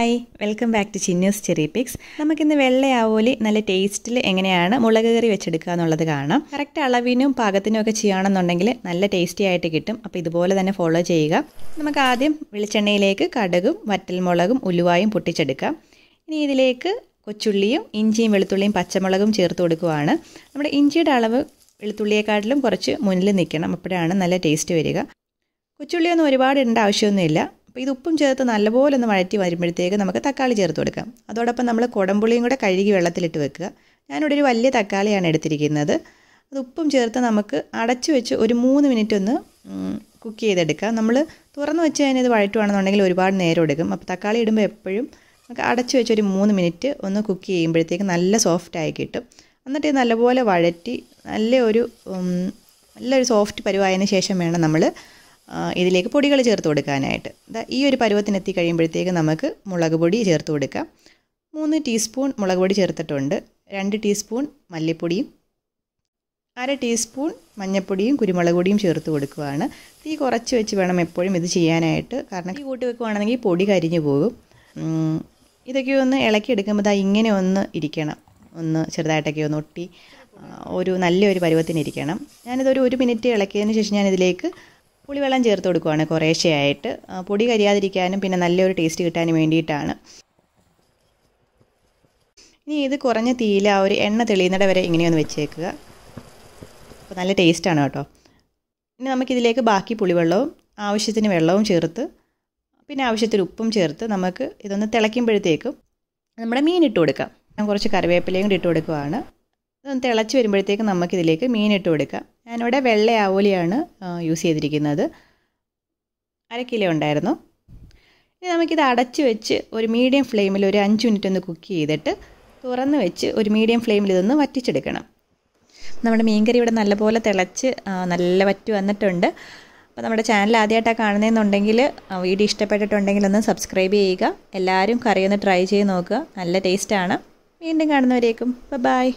Hi welcome back to Chinnu's Cherrypicks. നമുക്കിന്ന് വെള്ള അവോലി നല്ല ടേസ്റ്റിൽ എങ്ങനെയാണ് മുളക് കറി വെച്ചെടുക്കുക എന്നുള്ളത് കാണാം. കറക്റ്റ് അളവിനും പാകത്തിനും ഒക്കെ ചെയ്യുകയാണെന്നുണ്ടെങ്കിൽ നല്ല ടേസ്റ്റി ആയിട്ട് കിട്ടും. അപ്പോൾ ഇതുപോലെ തന്നെ ഫോളോ ചെയ്യുക. നമുക്ക് ആദ്യം വെളിച്ചെണ്ണയിലേക്ക് കടുകും വറ്റൽമുളകും ഉലുവായും പൊട്ടിച്ചെടുക്കാം. ഇനി ഇതിലേക്ക് കൊച്ചുള്ളിയും ഇഞ്ചിയും വെളുത്തുള്ളിയും പച്ചമുളകും ചേർത്ത് കൊടുക്കുകയാണ്. നമ്മുടെ ഇഞ്ചിയുടെ അളവ് വെളുത്തുള്ളിയെക്കാട്ടിലും കുറച്ച് മുന്നിൽ നിൽക്കണം, അപ്പോഴാണ് നല്ല ടേസ്റ്റ് വരിക. കൊച്ചുള്ളിയൊന്നും ഒരുപാട് ഇടേണ്ട ആവശ്യമൊന്നുമില്ല. അപ്പോൾ ഇത് ഉപ്പും ചേർത്ത് നല്ലപോലെ ഒന്ന് വഴറ്റി വരുമ്പോഴത്തേക്ക് നമുക്ക് തക്കാളി ചേർത്ത് കൊടുക്കാം. അതോടൊപ്പം നമ്മൾ കുടംപുളിയും കൂടെ കഴുകി വെള്ളത്തിലിട്ട് വെക്കുക. ഞാനിവിടെ ഒരു വലിയ തക്കാളിയാണ് എടുത്തിരിക്കുന്നത്. അത് ഉപ്പും ചേർത്ത് നമുക്ക് അടച്ചു വെച്ച് ഒരു 3 മിനിറ്റ് ഒന്ന് കുക്ക് ചെയ്തെടുക്കാം. നമ്മൾ തുറന്ന് വെച്ച് കഴിഞ്ഞാൽ ഇത് വഴറ്റുവാണെന്നുണ്ടെങ്കിൽ ഒരുപാട് നേരം എടുക്കും. അപ്പോൾ തക്കാളി ഇടുമ്പോൾ എപ്പോഴും നമുക്ക് അടച്ചു വെച്ച് ഒരു 3 മിനിറ്റ് ഒന്ന് കുക്ക് ചെയ്യുമ്പോഴത്തേക്ക് നല്ല സോഫ്റ്റായി കിട്ടും. എന്നിട്ട് നല്ലപോലെ വഴറ്റി നല്ലൊരു സോഫ്റ്റ് പരുവായതിനു ശേഷം വേണം നമ്മൾ ഇതിലേക്ക് പൊടികൾ ചേർത്ത് കൊടുക്കാനായിട്ട്. ഈ ഒരു പരുവത്തിനെത്തി കഴിയുമ്പോഴത്തേക്ക് നമുക്ക് മുളക് പൊടി ചേർത്ത് കൊടുക്കാം. 3 ടീസ്പൂൺ മുളക് പൊടി ചേർത്തിട്ടുണ്ട്. 2 ടീസ്പൂൺ മല്ലിപ്പൊടിയും 1/2 ടീസ്പൂൺ മഞ്ഞൾപ്പൊടിയും കുരുമുളക് പൊടിയും ചേർത്ത് കൊടുക്കുകയാണ്. തീ കുറച്ച് വെച്ച് വേണം എപ്പോഴും ഇത് ചെയ്യാനായിട്ട്, കാരണം ഈ കൂട്ടി വെക്കുകയാണെങ്കിൽ പൊടി കരിഞ്ഞു പോകും. ഇതൊക്കെ ഒന്ന് ഇളക്കിയെടുക്കുമ്പോൾ ഇങ്ങനെ ഒന്ന് ഇരിക്കണം, ഒന്ന് ചെറുതായിട്ടൊക്കെ ഒന്ന് ഒട്ടി ഒരു നല്ലൊരു പരുവത്തിനിരിക്കണം. ഞാനിതൊരു 1 മിനിറ്റ് ഇളക്കിയതിന് ശേഷം ഞാനിതിലേക്ക് പുളിവെള്ളം ചേർത്ത് കൊടുക്കുകയാണ് കുറേശ്ശെയായിട്ട്. പൊടി കരിയാതിരിക്കാനും പിന്നെ നല്ലൊരു ടേസ്റ്റ് കിട്ടാനും വേണ്ടിയിട്ടാണ്. ഇനി ഇത് കുറഞ്ഞ തീയിൽ ആ ഒരു എണ്ണ തെളിയുന്നിട വരെ ഇങ്ങനെയൊന്ന് വെച്ചേക്കുക. അപ്പോൾ നല്ല ടേസ്റ്റാണ് കേട്ടോ. ഇനി നമുക്കിതിലേക്ക് ബാക്കി പുളിവെള്ളവും ആവശ്യത്തിന് വെള്ളവും ചേർത്ത് പിന്നെ ആവശ്യത്തിന് ഉപ്പും ചേർത്ത് നമുക്ക് ഇതൊന്ന് തിളയ്ക്കുമ്പോഴത്തേക്കും നമ്മുടെ മീൻ ഇട്ട് കൊടുക്കാം. ഞാൻ കുറച്ച് കറിവേപ്പിലയും കൂടി ഇട്ട് കൊടുക്കുകയാണ്. ഇതൊന്ന് തിളച്ച് വരുമ്പോഴത്തേക്ക് നമുക്കിതിലേക്ക് മീൻ ഇട്ട് കൊടുക്കാം. ഞാനിവിടെ വെള്ള അവോലിയാണ് യൂസ് ചെയ്തിരിക്കുന്നത്. 1/2 കിലോ ഉണ്ടായിരുന്നു. ഇനി നമുക്കിത് അടച്ച് വെച്ച് ഒരു മീഡിയം ഫ്ലെയിമിൽ ഒരു 5 മിനിറ്റ് ഒന്ന് കുക്ക് ചെയ്തിട്ട് തുറന്ന് വെച്ച് ഒരു മീഡിയം ഫ്ലെയിമിൽ ഇതൊന്ന് വറ്റിച്ചെടുക്കണം. നമ്മുടെ മീൻകറി ഇവിടെ നല്ലപോലെ തിളച്ച് നല്ല വറ്റി വന്നിട്ടുണ്ട്. അപ്പോൾ നമ്മുടെ ചാനൽ ആദ്യമായിട്ടാണ് കാണുന്നതെന്നുണ്ടെങ്കിൽ വീഡിയോ ഇഷ്ടപ്പെട്ടിട്ടുണ്ടെങ്കിൽ ഒന്ന് സബ്സ്ക്രൈബ് ചെയ്യുക. എല്ലാവരും കറി ഒന്ന് ട്രൈ ചെയ്ത് നോക്കുക, നല്ല ടേസ്റ്റാണ്. വീണ്ടും കാണുന്നവരേക്കും ബൈ.